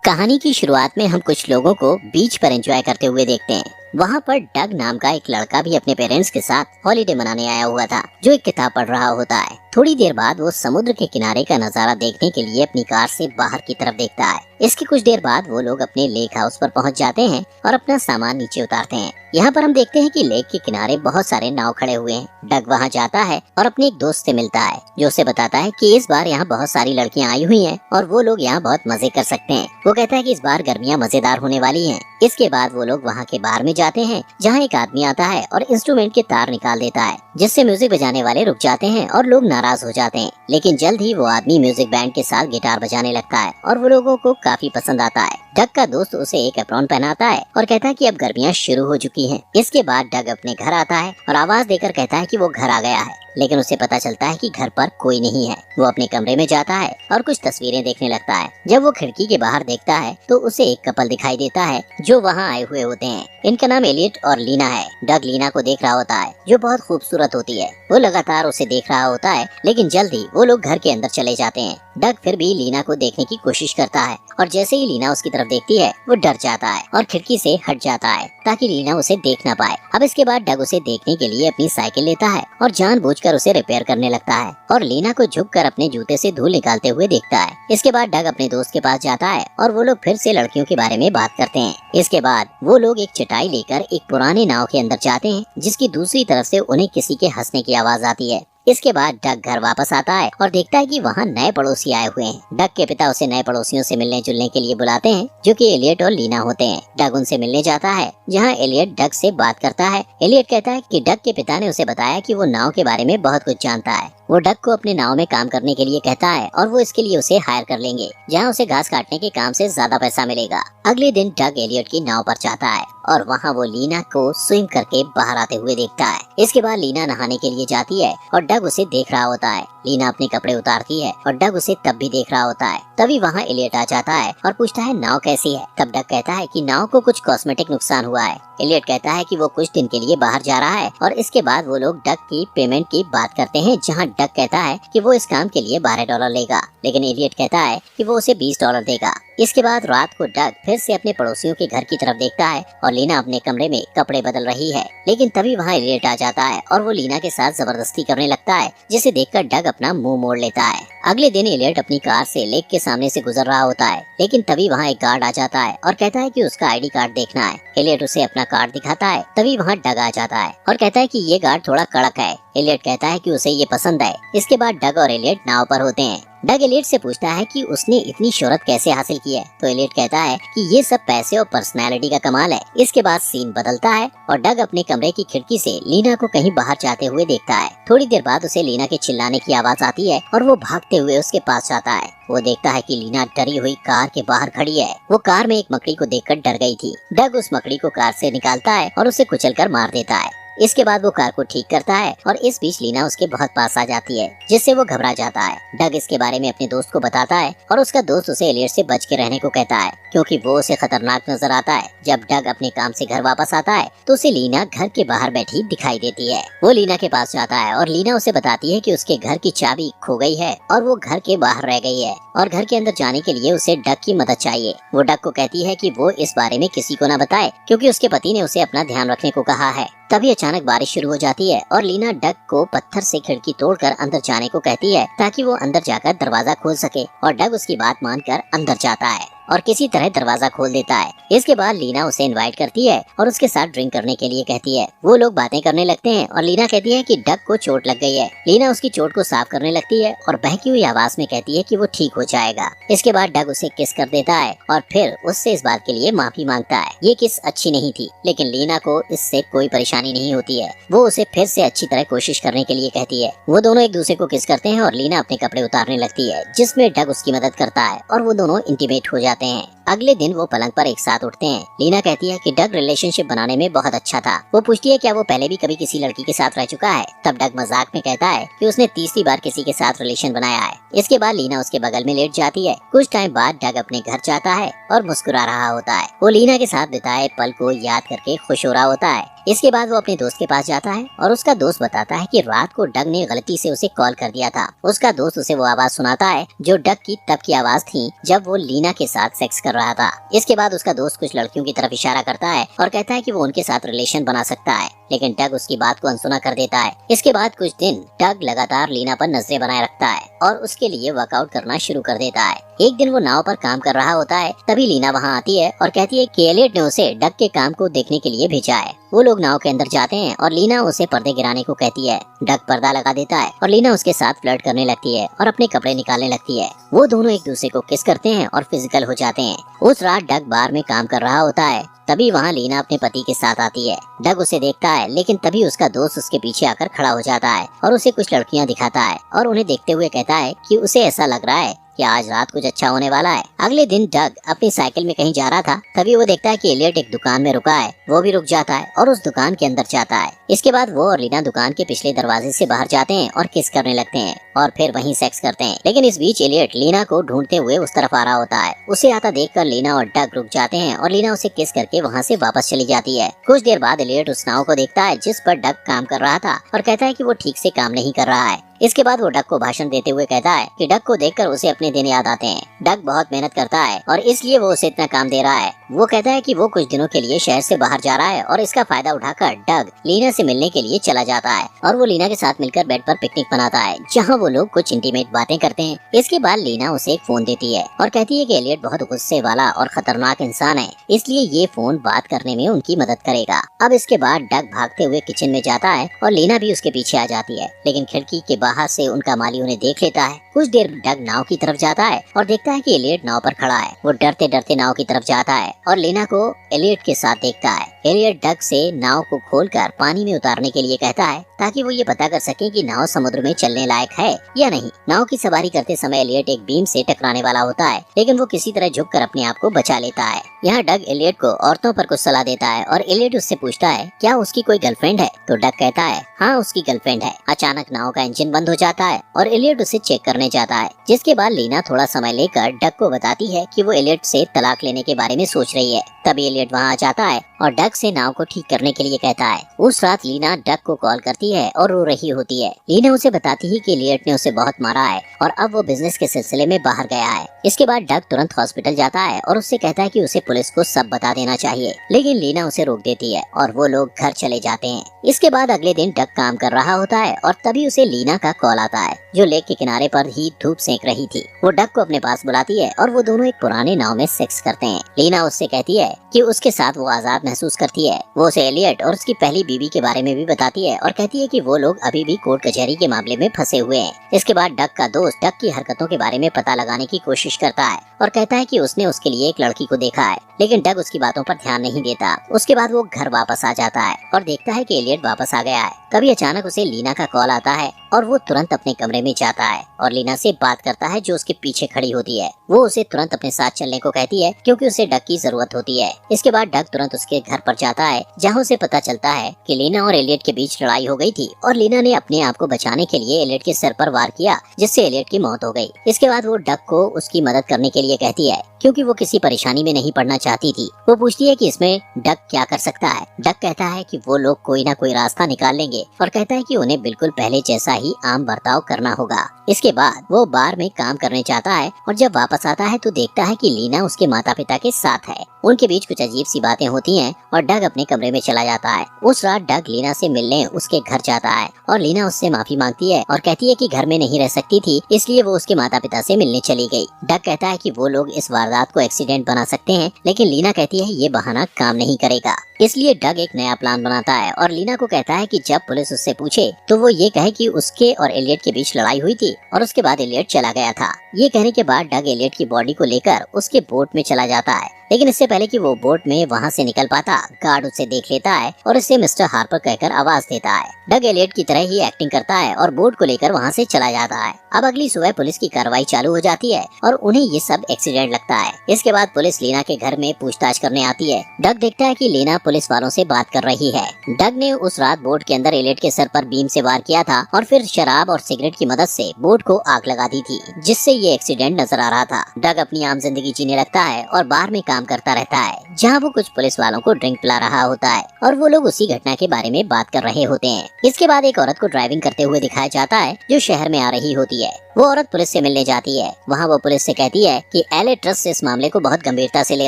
कहानी की शुरुआत में हम कुछ लोगों को बीच पर एंजॉय करते हुए देखते हैं। वहाँ पर डग नाम का एक लड़का भी अपने पेरेंट्स के साथ हॉलीडे मनाने आया हुआ था, जो एक किताब पढ़ रहा होता है। थोड़ी देर बाद वो समुद्र के किनारे का नजारा देखने के लिए अपनी कार से बाहर की तरफ देखता है। इसके कुछ देर बाद वो लोग अपने लेक हाउस पर पहुँच जाते हैं और अपना सामान नीचे उतारते हैं। यहाँ पर हम देखते हैं कि लेक के किनारे बहुत सारे नाव खड़े हुए हैं। डग वहाँ जाता है और अपने एक दोस्त से मिलता है, जो उसे बताता है कि इस बार यहाँ बहुत सारी लड़कियाँ आई हुई हैं और वो लोग यहाँ बहुत मजे कर सकते हैं। वो कहता है कि इस बार गर्मियाँ मजेदार होने वाली हैं। इसके बाद वो लोग वहाँ के बार में जाते हैं, जहाँ एक आदमी आता है और इंस्ट्रूमेंट के तार निकाल देता है, जिससे म्यूजिक बजाने वाले रुक जाते हैं और लोग नाराज हो जाते हैं। लेकिन जल्द ही वो आदमी म्यूजिक बैंड के साथ गिटार बजाने लगता है और वो लोगों को काफी पसंद आता है। डग का दोस्त उसे एक एप्रॉन पहनाता है और कहता है कि अब गर्मियाँ शुरू हो चुकी हैं। इसके बाद डग अपने घर आता है और आवाज देकर कहता है कि वो घर आ गया है, लेकिन उसे पता चलता है कि घर पर कोई नहीं है। वो अपने कमरे में जाता है और कुछ तस्वीरें देखने लगता है। जब वो खिड़की के बाहर देखता है तो उसे एक कपल दिखाई देता है जो वहाँ आए हुए होते हैं। इनका नाम एलियट और लीना है। डग लीना को देख रहा होता है, जो बहुत खूबसूरत होती है। वो लगातार उसे देख रहा होता है, लेकिन जल्द ही वो लोग घर के अंदर चले जाते हैं। डग फिर भी लीना को देखने की कोशिश करता है और जैसे ही लीना उसकी तरफ देखती है वो डर जाता है और खिड़की से हट जाता है ताकि लीना उसे देख ना पाए। अब इसके बाद डग उसे देखने के लिए अपनी साइकिल लेता है और जानबूझकर उसे रिपेयर करने लगता है और लीना को झुककर अपने जूते से धूल निकालते हुए देखता है। इसके बाद डग अपने दोस्त के पास जाता है और वो लोग फिर से लड़कियों के बारे में बात करते हैं। इसके बाद वो लोग एक चटाई लेकर एक पुराने नाव के अंदर जाते हैं, जिसकी दूसरी तरफ से उन्हें किसी के हंसने की आवाज आती है। इसके बाद डग घर वापस आता है और देखता है कि वहाँ नए पड़ोसी आए हुए हैं। डग के पिता उसे नए पड़ोसियों से मिलने जुलने के लिए बुलाते हैं, जो कि एलियट और लीना होते हैं। डग उनसे मिलने जाता है, जहाँ एलियट डग से बात करता है। एलियट कहता है कि डग के पिता ने उसे बताया कि वो नाव के बारे में बहुत कुछ जानता है। वो डग को अपने नाव में काम करने के लिए कहता है और वो इसके लिए उसे हायर कर लेंगे, जहाँ उसे घास काटने के काम से ज्यादा पैसा मिलेगा। अगले दिन डग एलियट की नाव पर जाता है और वहाँ वो लीना को स्विम करके बाहर आते हुए देखता है। इसके बाद लीना नहाने के लिए जाती है और डग उसे देख रहा होता है। लीना अपने कपड़े उतारती है और डग उसे तब भी देख रहा होता है। तभी वहाँ एलियट आ जाता है और पूछता है नाव कैसी है। तब डग कहता है कि नाव को कुछ कॉस्मेटिक नुकसान हुआ है। एलियट कहता है कि वो कुछ दिन के लिए बाहर जा रहा है और इसके बाद वो लोग डग की पेमेंट की बात करते हैं, जहाँ डग कहता है कि वो इस काम के लिए $12 लेगा, लेकिन एलियट कहता है कि वो उसे $20 देगा। इसके बाद रात को डग फिर से अपने पड़ोसियों के घर की तरफ देखता है और लीना अपने कमरे में कपड़े बदल रही है, लेकिन तभी वहाँ एलियट आ जाता है और वो लीना के साथ जबरदस्ती करने लगता है, जिसे देखकर डग अपना मुंह मोड़ लेता है। अगले दिन एलियट अपनी कार से लेक के सामने से गुजर रहा होता है, लेकिन तभी वहाँ एक गार्ड आ जाता है और कहता है कि उसका आईडी कार्ड देखना है। एलियट उसे अपना कार्ड दिखाता है। तभी वहाँ डग आ जाता है और कहता है कि ये गार्ड थोड़ा कड़क है। एलियट कहता है कि उसे ये पसंद है। इसके बाद डग और एलियट नाव पर होते हैं। डग एलियट से पूछता है कि उसने इतनी शोहरत कैसे हासिल की है, तो एलियट कहता है कि ये सब पैसे और पर्सनैलिटी का कमाल है। इसके बाद सीन बदलता है और डग अपने कमरे की खिड़की से लीना को कहीं बाहर जाते हुए देखता है। थोड़ी देर बाद उसे लीना के चिल्लाने की आवाज आती है और वो भागते हुए उसके पास जाता है। वो देखता है कि लीना डरी हुई कार के बाहर खड़ी है। वो कार में एक मकड़ी को देखकर डर गई थी। डग उस मकड़ी को कार से निकालता है और उसे कुचलकर मार देता है। इसके बाद वो कार को ठीक करता है और इस बीच लीना उसके बहुत पास आ जाती है, जिससे वो घबरा जाता है। डग इसके बारे में अपने दोस्त को बताता है और उसका दोस्त उसे एलियट से बच के रहने को कहता है, क्योंकि वो उसे खतरनाक नजर आता है। जब डग अपने काम से घर वापस आता है तो उसे लीना घर के बाहर बैठी दिखाई देती है। वो लीना के पास जाता है और लीना उसे बताती है कि उसके घर की चाबी खो गई है और वो घर के बाहर रह गई है और घर के अंदर जाने के लिए उसे डग की मदद चाहिए। वो डग को कहती है कि वो इस बारे में किसी को न बताए, क्योंकि उसके पति ने उसे अपना ध्यान रखने को कहा है। तभी अचानक बारिश शुरू हो जाती है और लीना डग को पत्थर से खिड़की तोड़कर अंदर जाने को कहती है, ताकि वो अंदर जाकर दरवाजा खोल सके, और डग उसकी बात मानकर अंदर जाता है और किसी तरह दरवाजा खोल देता है। इसके बाद लीना उसे इनवाइट करती है और उसके साथ ड्रिंक करने के लिए कहती है। वो लोग बातें करने लगते हैं और लीना कहती है कि डग को चोट लग गई है। लीना उसकी चोट को साफ करने लगती है और बहकी हुई आवाज में कहती है कि वो ठीक हो जाएगा। इसके बाद डग उसे किस कर देता है और फिर उससे इस बात के लिए माफी मांगता है। ये किस अच्छी नहीं थी, लेकिन लीना को इससे कोई परेशानी नहीं होती है। वो उसे फिर से अच्छी तरह कोशिश करने के लिए कहती है। वो दोनों एक दूसरे को किस करते हैं और लीना अपने कपड़े उतारने लगती है, जिसमें डग उसकी मदद करता है और वो दोनों इंटीमेट हो जाते हैं। अगले दिन वो पलंग पर एक साथ उठते हैं। लीना कहती है कि डग रिलेशनशिप बनाने में बहुत अच्छा था। वो पूछती है क्या वो पहले भी कभी किसी लड़की के साथ रह चुका है। तब डग मजाक में कहता है कि उसने तीसरी बार किसी के साथ रिलेशन बनाया है। इसके बाद लीना उसके बगल में लेट जाती है। कुछ टाइम बाद डग अपने घर जाता है और मुस्कुरा रहा होता है। वो लीना के साथ बिताए पल को याद करके खुश हो रहा होता है। इसके बाद वो अपने दोस्त के पास जाता है और उसका दोस्त बताता है कि रात को डग ने गलती से उसे कॉल कर दिया था। उसका दोस्त उसे वो आवाज सुनाता है जो डग की तब की आवाज थी जब वो लीना के साथ सेक्स कर कर रहा था। इसके बाद उसका दोस्त कुछ लड़कियों की तरफ इशारा करता है और कहता है कि वो उनके साथ रिलेशन बना सकता है, लेकिन डग उसकी बात को अनसुना कर देता है। इसके बाद कुछ दिन डग लगातार लीना पर नजरें बनाए रखता है और उसके लिए वर्कआउट करना शुरू कर देता है। एक दिन वो नाव पर काम कर रहा होता है, तभी लीना वहाँ आती है और कहती है कि एलियट ने उसे डग के काम को देखने के लिए भेजा है। वो लोग नाव के अंदर जाते हैं और लीना उसे पर्दे गिराने को कहती है। डग पर्दा लगा देता है और लीना उसके साथ फ्लर्ट करने लगती है और अपने कपड़े निकालने लगती है। वो दोनों एक दूसरे को किस करते हैं और फिजिकल हो जाते हैं। उस रात डग बार में काम कर रहा होता है, तभी वहाँ लीना अपने पति के साथ आती है। डग उसे देखता है, लेकिन तभी उसका दोस्त उसके पीछे आकर खड़ा हो जाता है और उसे कुछ लड़कियाँ दिखाता है और उन्हें देखते हुए कहता है कि उसे ऐसा लग रहा है कि आज रात कुछ अच्छा होने वाला है। अगले दिन डग अपनी साइकिल में कहीं जा रहा था, तभी वो देखता है कि एलियट एक दुकान में रुका है। वो भी रुक जाता है और उस दुकान के अंदर जाता है। इसके बाद वो और लीना दुकान के पिछले दरवाजे से बाहर जाते हैं और किस करने लगते हैं और फिर वहीं सेक्स करते हैं। लेकिन इस बीच एलियट लीना को ढूंढते हुए उस तरफ आ रहा होता है। उसे आता देखकर लीना और डग रुक जाते हैं और लीना उसे किस करके वहाँ से वापस चली जाती है। कुछ देर बाद एलियट उस नाव को देखता है जिस पर डग काम कर रहा था और कहता है कि वो ठीक से काम नहीं कर रहा है। इसके बाद वो डग को भाषण देते हुए कहता है कि डग को देखकर उसे अपने दिन याद आते हैं। डग बहुत मेहनत करता है और इसलिए वो उसे इतना काम दे रहा है। वो कहता है कि वो कुछ दिनों के लिए शहर से बाहर जा रहा है और इसका फायदा उठाकर डग लीना से मिलने के लिए चला जाता है और वो लीना के साथ मिलकर बेड पर पिकनिक मनाता है, जहाँ वो लोग कुछ इंटीमेट बातें करते हैं। इसके बाद लीना उसे एक फोन देती है और कहती है कि एलियट बहुत गुस्से वाला और खतरनाक इंसान है, इसलिए ये फोन बात करने में उनकी मदद करेगा। अब इसके बाद डग भागते हुए किचन में जाता है और लीना भी उसके पीछे आ जाती है, लेकिन खिड़की के बाहर से उनका माली उन्हें देख लेता है। कुछ देर डग नाव की तरफ जाता है और देखता है कि एलियट नाव पर खड़ा है। वो डरते डरते नाव की तरफ जाता है और लीना को एलियट के साथ देखता है। एलियट डग से नाव को खोलकर पानी में उतारने के लिए कहता है, ताकि वो ये पता कर सके कि नाव समुद्र में चलने लायक है या नहीं। नाव की सवारी करते समय एलियट एक बीम से टकराने वाला होता है, लेकिन वो किसी तरह झुककर अपने आप को बचा लेता है। यहाँ डग एलियट को औरतों पर कुछ सलाह देता है और एलियट उससे पूछता है क्या उसकी कोई गर्लफ्रेंड है, तो डग कहता है हाँ उसकी गर्लफ्रेंड है। अचानक नाव का इंजन बंद हो जाता है और एलियट उसे चेक करने जाता है, जिसके बाद लीना थोड़ा समय लेकर डग को बताती है कि वो एलियट से तलाक लेने के बारे में सोच रही है। तभी एलियट वहाँ आ जाता है और डग से नाव को ठीक करने के लिए कहता है। उस रात लीना डग को कॉल करती है और रो रही होती है। लीना उसे बताती है कि एलियट ने उसे बहुत मारा है और अब वो बिजनेस के सिलसिले में बाहर गया है। इसके बाद डग तुरंत हॉस्पिटल जाता है और उससे कहता है कि उसे पुलिस को सब बता देना चाहिए, लेकिन लीना उसे रोक देती है और वो लोग घर चले जाते हैं। इसके बाद अगले दिन डग काम कर रहा होता है और तभी उसे लीना का कॉल आता है, जो लेक के किनारे पर ही धूप सेक रही थी। वो डग को अपने पास बुलाती है और वो दोनों एक पुराने नाव में सेक्स करते हैं। लीना उससे कहती है कि उसके साथ वो आजाद महसूस करती है। वो उसे एलियट और उसकी पहली बीवी के बारे में भी बताती है और कहती है कि वो लोग अभी भी कोर्ट कचहरी के मामले में फंसे हुए हैं। इसके बाद डग का दोस्त डग की हरकतों के बारे में पता लगाने की कोशिश करता है और कहता है कि उसने उसके लिए एक लड़की को देखा है, लेकिन डग उसकी बातों पर ध्यान नहीं देता। उसके बाद वो घर वापस आ जाता है और देखता है कि एलियट वापस आ गया है। तभी अचानक उसे लीना का कॉल आता है और वो तुरंत अपने कमरे में जाता है और लीना से बात करता है, जो उसके पीछे खड़ी होती है। वो उसे तुरंत अपने साथ चलने को कहती है क्योंकि उसे डग की जरूरत होती है। इसके बाद डग तुरंत उसके घर पर जाता है, जहाँ उसे पता चलता है कि लीना और एलियट के बीच लड़ाई हो गई थी और लीना ने अपने आप को बचाने के लिए एलियट के सर पर वार किया, जिससे एलियट की मौत हो गई। इसके बाद वो डग को उसकी मदद करने के लिए कहती है, क्योंकि वो किसी परेशानी में नहीं पड़ना चाहती थी। वो पूछती है कि इसमें डग क्या कर सकता है। डग कहता है कि वो लोग कोई ना कोई रास्ता निकाल लेंगे और कहता है कि उन्हें बिल्कुल पहले जैसा ही आम बर्ताव करना होगा। इसके बाद वो बार में काम करने जाता है और जब वापस आता है तो देखता है कि लीना उसके माता पिता के साथ है। उनके बीच कुछ अजीब सी बातें होती हैं और डग अपने कमरे में चला जाता है। उस रात डग लीना से मिलने उसके घर जाता है और लीना उससे माफी मांगती है और कहती है कि घर में नहीं रह सकती थी, इसलिए वो उसके माता पिता से मिलने चली गई। डग कहता है कि वो लोग इस वारदात को एक्सीडेंट बना सकते हैं, लेकिन लीना कहती है ये बहाना काम नहीं करेगा। इसलिए डग एक नया प्लान बनाता है और लीना को कहता है कि जब पुलिस उससे पूछे तो वो ये कहे कि उसके और एलियट के बीच लड़ाई हुई थी और उसके बाद एलियट चला गया था। ये कहने के बाद डग एलियट की बॉडी को लेकर उसके बोट में चला जाता है, लेकिन इससे पहले कि वो बोट में वहाँ से निकल पाता, गार्ड उसे देख लेता है और उसे मिस्टर हार्पर कहकर आवाज देता है। डग एलियट की तरह ही एक्टिंग करता है और बोट को लेकर वहाँ से चला जाता है। अब अगली सुबह पुलिस की कार्रवाई चालू हो जाती है और उन्हें ये सब एक्सीडेंट लगता है। इसके बाद पुलिस लीना के घर में पूछताछ करने आती है। डग देखता है कि लीना पुलिस वालों से बात कर रही है। डग ने उस रात बोट के अंदर एलियट के सर पर बीम से वार किया था और फिर शराब और सिगरेट की मदद से बोट को आग लगा दी थी, जिससे ये एक्सीडेंट नजर आ रहा था। डग अपनी आम जिंदगी जीने लगता है और बार में काम काम करता रहता है, जहाँ वो कुछ पुलिस वालों को ड्रिंक पिला रहा होता है और वो लोग उसी घटना के बारे में बात कर रहे होते हैं। इसके बाद एक औरत को ड्राइविंग करते हुए दिखाया जाता है जो शहर में आ रही होती है। वो औरत पुलिस से मिलने जाती है। वहाँ वो पुलिस से कहती है कि एलियट ट्रस्ट इस मामले को बहुत गंभीरता से ले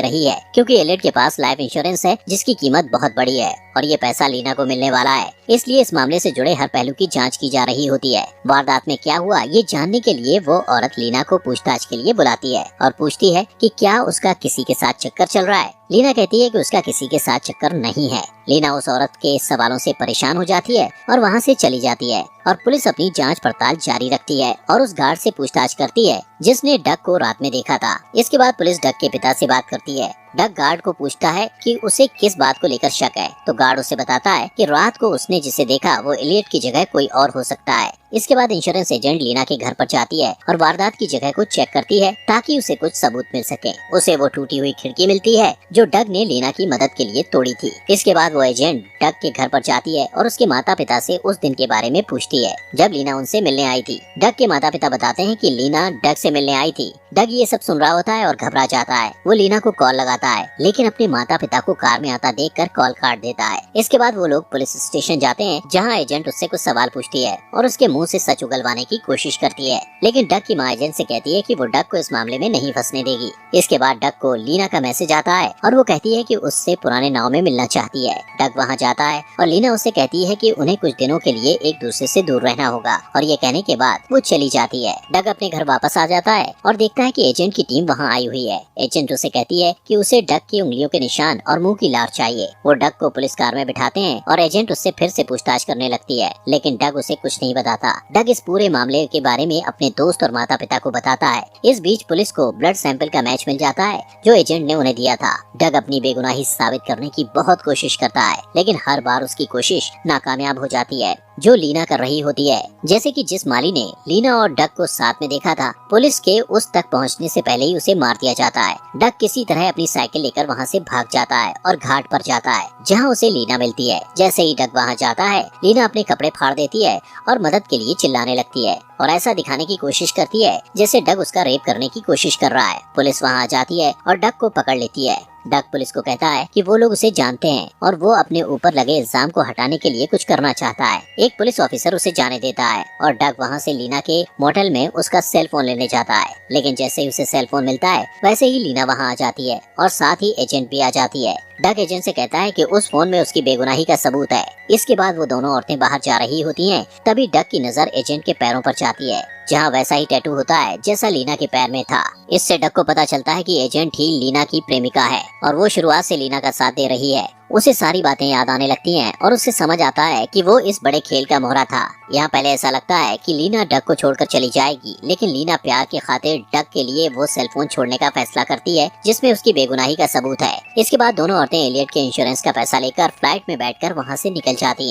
रही है, क्योंकि एलियट के पास लाइफ इंश्योरेंस है जिसकी कीमत बहुत बड़ी है और ये पैसा लीना को मिलने वाला है। इसलिए इस मामले से जुड़े हर पहलू की जांच की जा रही होती है। वारदात में क्या हुआ ये जानने के लिए वो औरत लीना को पूछताछ के लिए बुलाती है और पूछती है कि क्या उसका किसी के साथ चक्कर चल रहा है। लीना कहती है कि उसका किसी के साथ चक्कर नहीं है। लीना उस औरत के इस सवालों से परेशान हो जाती है और वहाँ से चली जाती है और पुलिस अपनी जांच पड़ताल जारी रखती है और उस गार्ड से पूछताछ करती है जिसने डक को रात में देखा था। इसके बाद पुलिस डक के पिता से बात करती है। डक गार्ड को पूछता है कि उसे किस बात को लेकर शक है, तो गार्ड उसे बताता है कि रात को उसने जिसे देखा वो एलियट की जगह कोई और हो सकता है। इसके बाद इंश्योरेंस एजेंट लीना के घर पर जाती है और वारदात की जगह को चेक करती है ताकि उसे कुछ सबूत मिल सके। उसे वो टूटी हुई खिड़की मिलती है जो डग ने लीना की मदद के लिए तोड़ी थी। इसके बाद वो एजेंट डग के घर पर जाती है और उसके माता पिता से उस दिन के बारे में पूछती है जब लीना उनसे मिलने आई थी। डग के माता पिता बताते हैं कि लीना डग से मिलने आई थी। डग ये सब सुन रहा होता है और घबरा जाता है। वो लीना को कॉल लगाता है लेकिन अपने माता पिता को कार में आता देखकर कॉल काट देता है। इसके बाद वो लोग पुलिस स्टेशन जाते हैं जहाँ एजेंट उससे कुछ सवाल पूछती है और उसके मुंह से सच उगलवाने की कोशिश करती है, लेकिन डग की माँ एजेंट से कहती है कि वो डग को इस मामले में नहीं फंसने देगी। इसके बाद डग को लीना का मैसेज आता है और वो कहती है कि उससे पुराने नाव में मिलना चाहती है। डग वहाँ जाता है और लीना उससे कहती है कि उन्हें कुछ दिनों के लिए एक दूसरे से दूर रहना होगा और ये कहने के बाद वो चली जाती है। डग अपने घर वापस आ जाता है और देखता है कि एजेंट की टीम वहाँ आई हुई है। एजेंट उसे कहती है कि उसे डग की उंगलियों के निशान और मुंह की लार चाहिए। वो डग को पुलिस कार में बिठाते हैं और एजेंट उससे फिर से पूछताछ करने लगती है, लेकिन डग उसे कुछ नहीं बताता। डग इस पूरे मामले के बारे में अपने दोस्त और माता पिता को बताता है। इस बीच पुलिस को ब्लड सैंपल का मैच मिल जाता है जो एजेंट ने उन्हें दिया था। डग अपनी बेगुनाही साबित करने की बहुत कोशिश करता है, लेकिन हर बार उसकी कोशिश नाकामयाब हो जाती है जो लीना कर रही होती है। जैसे कि जिस माली ने लीना और डग को साथ में देखा था, पुलिस के उस तक पहुंचने से पहले ही उसे मार दिया जाता है। डग किसी तरह अपनी साइकिल लेकर वहां से भाग जाता है और घाट पर जाता है जहां उसे लीना मिलती है। जैसे ही डग वहां जाता है, लीना अपने कपड़े फाड़ देती है और मदद के लिए चिल्लाने लगती है और ऐसा दिखाने की कोशिश करती है जैसे डग उसका रेप करने की कोशिश कर रहा है। पुलिस वहां आ जाती है और डग को पकड़ लेती है। डग पुलिस को कहता है कि वो लोग उसे जानते हैं और वो अपने ऊपर लगे इल्जाम को हटाने के लिए कुछ करना चाहता है। एक पुलिस ऑफिसर उसे जाने देता है और डग वहाँ से लीना के मोटेल में उसका सेल फोन लेने जाता है, लेकिन जैसे ही उसे सेल फोन मिलता है वैसे ही लीना वहाँ आ जाती है और साथ ही एजेंट भी आ जाती है। डग एजेंट से कहता है कि उस फोन में उसकी बेगुनाही का सबूत है। इसके बाद वो दोनों औरतें बाहर जा रही होती हैं, तभी डग की नजर एजेंट के पैरों पर जाती है जहाँ वैसा ही टैटू होता है जैसा लीना के पैर में था। इससे डग को पता चलता है कि एजेंट ही लीना की प्रेमिका है और वो शुरुआत से लीना का साथ दे रही है। उसे सारी बातें याद आने लगती हैं और उसे समझ आता है कि वो इस बड़े खेल का मोहरा था। यहाँ पहले ऐसा लगता है कि लीना डग को छोड़कर चली जाएगी, लेकिन लीना प्यार की खातिर डग के लिए वो सेलफोन छोड़ने का फैसला करती है जिसमें उसकी बेगुनाही का सबूत है। इसके बाद दोनों औरतें एलियट के इंश्योरेंस का पैसा लेकर फ्लाइट में बैठकर वहाँ से निकल जाती हैं।